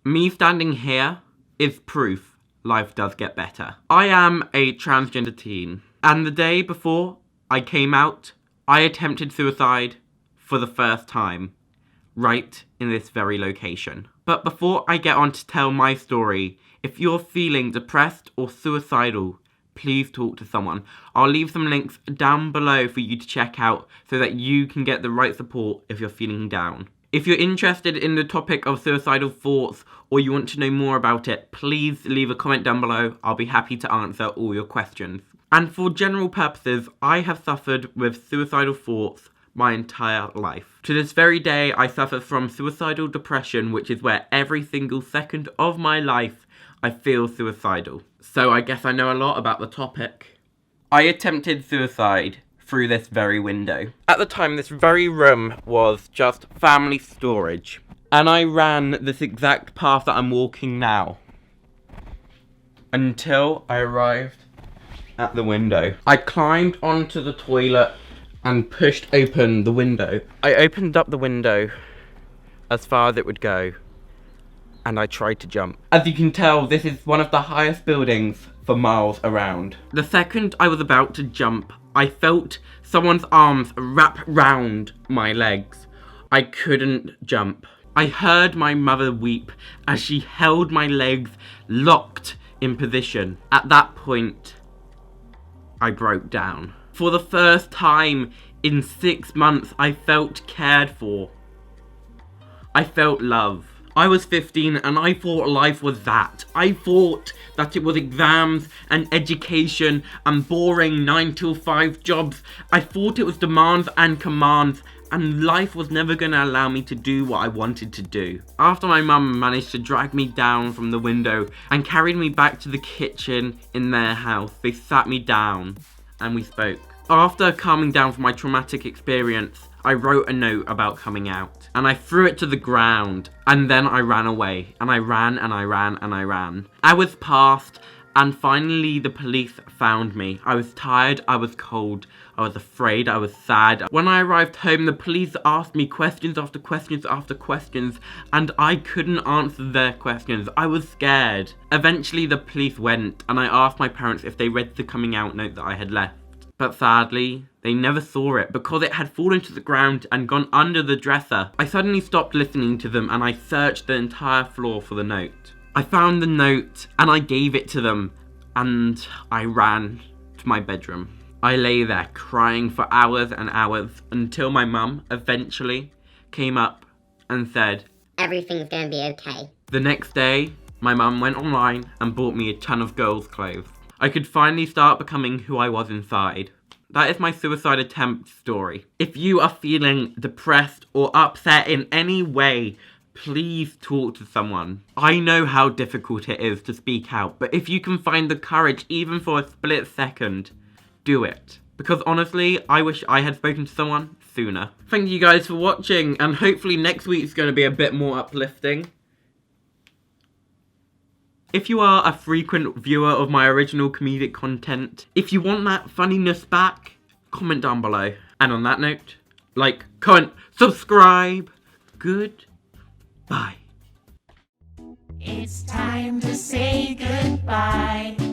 Me standing here is proof life does get better. I am a transgender teen, and the day before I came out, I attempted suicide for the first time, right in this very location. But before I get on to tell my story, if you're feeling depressed or suicidal, please talk to someone. I'll leave some links down below for you to check out so that you can get the right support if you're feeling down. If you're interested in the topic of suicidal thoughts or you want to know more about it, please leave a comment down below. I'll be happy to answer all your questions. And for general purposes, I have suffered with suicidal thoughts my entire life. To this very day, I suffer from suicidal depression, which is where every single second of my life I feel suicidal. So I guess I know a lot about the topic. I attempted suicide through this very window. At the time, this very room was just family storage. And I ran this exact path that I'm walking now until I arrived at the window. I climbed onto the toilet and pushed open the window. I opened up the window as far as it would go, and I tried to jump. As you can tell, this is one of the highest buildings for miles around. The second I was about to jump, I felt someone's arms wrap round my legs. I couldn't jump. I heard my mother weep as she held my legs locked in position. At that point, I broke down. For the first time in 6 months, I felt cared for. I felt love. I was 15 and I thought life was that. I thought that it was exams and education and boring 9 to 5 jobs. I thought it was demands and commands, and life was never going to allow me to do what I wanted to do. After my mum managed to drag me down from the window and carried me back to the kitchen in their house, they sat me down and we spoke. After calming down from my traumatic experience, I wrote a note about coming out and I threw it to the ground, and then I ran away, and I ran and I ran and I ran. Hours passed and finally the police found me. I was tired, I was cold, I was afraid, I was sad. When I arrived home, the police asked me questions after questions after questions, and I couldn't answer their questions. I was scared. Eventually the police went and I asked my parents if they read the coming out note that I had left. But sadly, they never saw it because it had fallen to the ground and gone under the dresser. I suddenly stopped listening to them and I searched the entire floor for the note. I found the note and I gave it to them, and I ran to my bedroom. I lay there crying for hours and hours until my mum eventually came up and said, "Everything's gonna be okay." The next day, my mum went online and bought me a ton of girls' clothes. I could finally start becoming who I was inside. That is my suicide attempt story. If you are feeling depressed or upset in any way, please talk to someone. I know how difficult it is to speak out, but if you can find the courage even for a split second, do it. Because honestly, I wish I had spoken to someone sooner. Thank you guys for watching, and hopefully next week's going to be a bit more uplifting. If you are a frequent viewer of my original comedic content, if you want that funniness back, comment down below. And on that note, like, comment, subscribe. Goodbye. It's time to say goodbye.